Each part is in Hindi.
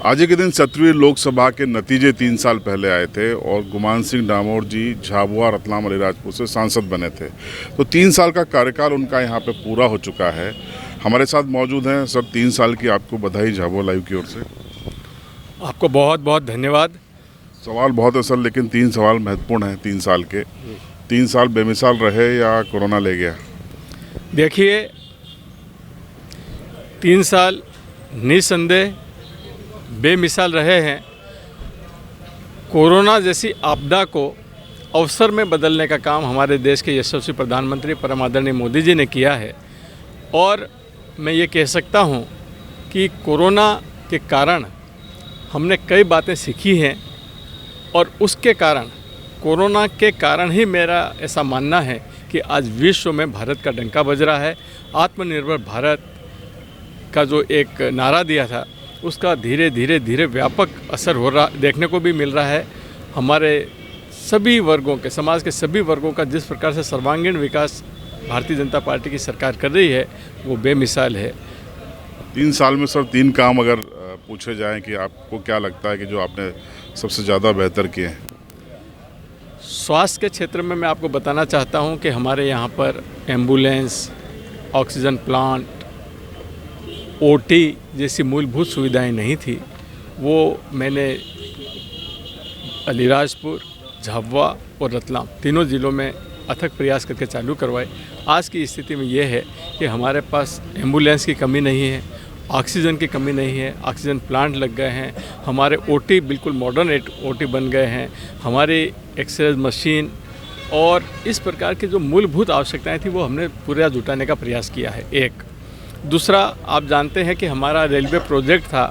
आज के दिन 17वीं लोकसभा के नतीजे 3 साल पहले आए थे और गुमान सिंह डामोर जी झाबुआ रतलाम अलीराजपुर से सांसद बने थे। तो 3 साल का कार्यकाल उनका यहाँ पे पूरा हो चुका है। हमारे साथ मौजूद हैं सर। 3 साल की आपको बधाई झाबुआ लाइव की ओर से। आपको बहुत बहुत धन्यवाद। सवाल बहुत है सर, लेकिन 3 सवाल महत्वपूर्ण हैं 3 साल के। 3 साल बेमिसाल रहे या कोरोना ले गया? देखिए, 3 साल निसंदेह बेमिसाल रहे हैं। कोरोना जैसी आपदा को अवसर में बदलने का काम हमारे देश के यशस्वी प्रधानमंत्री परम आदरणीय मोदी जी ने किया है। और मैं ये कह सकता हूँ कि कोरोना के कारण हमने कई बातें सीखी हैं और उसके कारण, कोरोना के कारण ही मेरा ऐसा मानना है कि आज विश्व में भारत का डंका बज रहा है। आत्मनिर्भर भारत का जो एक नारा दिया था, उसका धीरे धीरे व्यापक असर हो रहा देखने को भी मिल रहा है। हमारे सभी वर्गों के, समाज के सभी वर्गों का जिस प्रकार से सर्वांगीण विकास भारतीय जनता पार्टी की सरकार कर रही है, वो बेमिसाल है। 3 साल में सर 3 काम अगर पूछे जाएं कि आपको क्या लगता है कि जो आपने सबसे ज़्यादा बेहतर किए हैं? स्वास्थ्य के क्षेत्र में मैं आपको बताना चाहता हूं कि हमारे यहाँ पर एम्बुलेंस, ऑक्सीजन प्लांट, ओटी जैसी मूलभूत सुविधाएं नहीं थी। वो मैंने अलीराजपुर, झाबुआ और रतलाम तीनों ज़िलों में अथक प्रयास करके चालू करवाए। आज की स्थिति में ये है कि हमारे पास एम्बुलेंस की कमी नहीं है, ऑक्सीजन की कमी नहीं है, ऑक्सीजन प्लांट लग गए हैं, हमारे ओटी बिल्कुल मॉडर्न ओटी बन गए हैं, हमारी एक्सरे मशीन और इस प्रकार की जो मूलभूत आवश्यकताएं थी वो हमने पूरा जुटाने का प्रयास किया है। एक दूसरा, आप जानते हैं कि हमारा रेलवे प्रोजेक्ट था,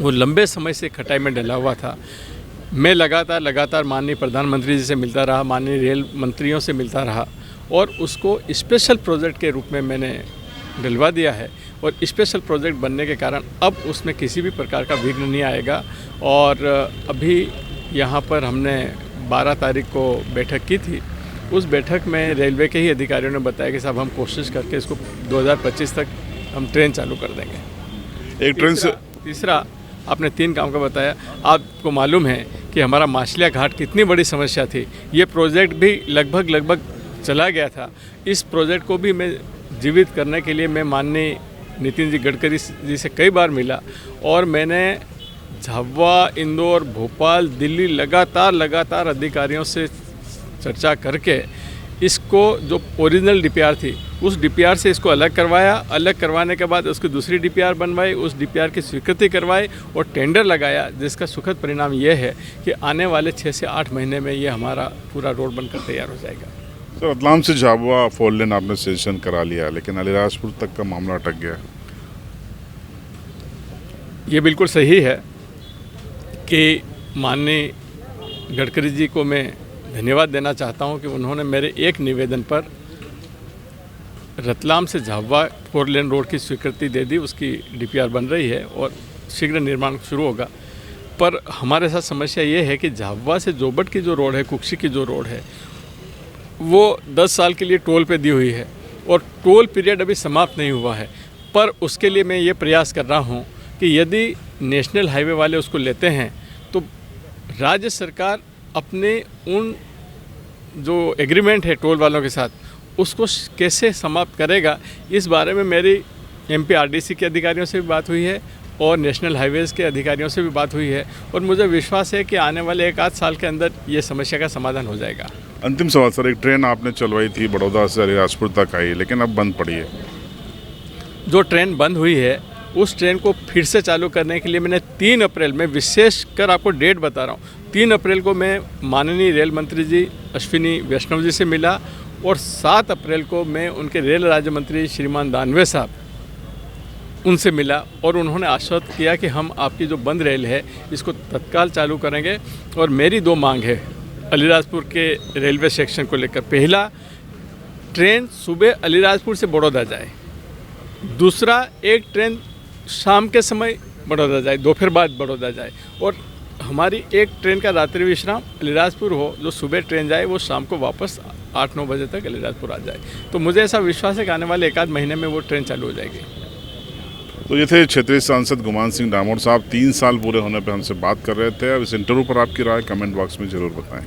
वो लंबे समय से खटाई में डला हुआ था। मैं लगातार माननीय प्रधानमंत्री जी से मिलता रहा, माननीय रेल मंत्रियों से मिलता रहा और उसको स्पेशल प्रोजेक्ट के रूप में मैंने डलवा दिया है। और स्पेशल प्रोजेक्ट बनने के कारण अब उसमें किसी भी प्रकार का विघ्न नहीं आएगा। और अभी यहाँ पर हमने 12 तारीख को बैठक की थी। उस बैठक में रेलवे के ही अधिकारियों ने बताया कि साहब हम कोशिश करके इसको 2025 तक हम ट्रेन चालू कर देंगे। एक ट्रेन से तीसरा, आपने 3 काम का बताया। आपको मालूम है कि हमारा माछलिया घाट कितनी बड़ी समस्या थी। ये प्रोजेक्ट भी लगभग चला गया था। इस प्रोजेक्ट को भी मैं जीवित करने के लिए मैं माननीय नितिन जी गडकरी जी से कई बार मिला और मैंने झाबुआ, इंदौर, भोपाल, दिल्ली लगातार अधिकारियों से चर्चा करके इसको जो ओरिजिनल डीपीआर थी उस डीपीआर से इसको अलग करवाया। अलग करवाने के बाद उसकी दूसरी डीपीआर बनवाई, उस डीपीआर की स्वीकृति करवाई और टेंडर लगाया, जिसका सुखद परिणाम ये है कि आने वाले 6 से 8 महीने में ये हमारा पूरा रोड बनकर तैयार हो जाएगा। सर, रतलाम से झाबुआ 4 लेन आपने सेशन करा लिया, लेकिन अलीराजपुर तक का मामला अटक गया। ये बिल्कुल सही है कि माननीय गडकरी जी को मैं धन्यवाद देना चाहता हूं कि उन्होंने मेरे एक निवेदन पर रतलाम से झाबुआ 4 लेन रोड की स्वीकृति दे दी। उसकी डीपीआर बन रही है और शीघ्र निर्माण शुरू होगा। पर हमारे साथ समस्या ये है कि झाबुआ से जोबट की जो रोड है, कुक्षी की जो रोड है, वो 10 साल के लिए टोल पे दी हुई है और टोल पीरियड अभी समाप्त नहीं हुआ है। पर उसके लिए मैं ये प्रयास कर रहा हूँ कि यदि नेशनल हाईवे वाले उसको लेते हैं तो राज्य सरकार अपने उन जो एग्रीमेंट है टोल वालों के साथ, उसको कैसे समाप्त करेगा। इस बारे में मेरी एमपीआरडीसी के अधिकारियों से भी बात हुई है और नेशनल हाईवेज़ के अधिकारियों से भी बात हुई है और मुझे विश्वास है कि आने वाले 1 आध साल के अंदर ये समस्या का समाधान हो जाएगा। अंतिम सवाल सर, एक ट्रेन आपने चलवाई थी बड़ौदा से अलीराजपुर तक आई, लेकिन अब बंद पड़ी है। जो ट्रेन बंद हुई है उस ट्रेन को फिर से चालू करने के लिए मैंने 3 अप्रैल में, विशेष कर आपको डेट बता रहा हूँ, 3 अप्रैल को मैं माननीय रेल मंत्री जी अश्विनी वैष्णव जी से मिला और 7 अप्रैल को मैं उनके रेल राज्य मंत्री श्रीमान दानवे साहब उनसे मिला और उन्होंने आश्वस्त किया कि हम आपकी जो बंद रेल है इसको तत्काल चालू करेंगे। और मेरी 2 मांग है अलीराजपुर के रेलवे सेक्शन को लेकर। पहला, ट्रेन सुबह अलीराजपुर से बड़ौदा जाए। दूसरा, एक ट्रेन शाम के समय बड़ौदा जाए, दोपहर बाद बड़ौदा जाए और हमारी एक ट्रेन का रात्रि विश्राम अलीराजपुर हो, जो सुबह ट्रेन जाए वो शाम को वापस 8-9 बजे तक अलीराजपुर आ जाए। तो मुझे ऐसा विश्वास है कि आने वाले 1 आध महीने में वो ट्रेन चालू हो जाएगी। तो ये थे क्षेत्रीय सांसद गुमान सिंह डामोर साहब, 3 साल पूरे होने पर हमसे बात कर रहे थे। अब इस इंटरव्यू पर आपकी राय कमेंट बॉक्स में ज़रूर बताएं।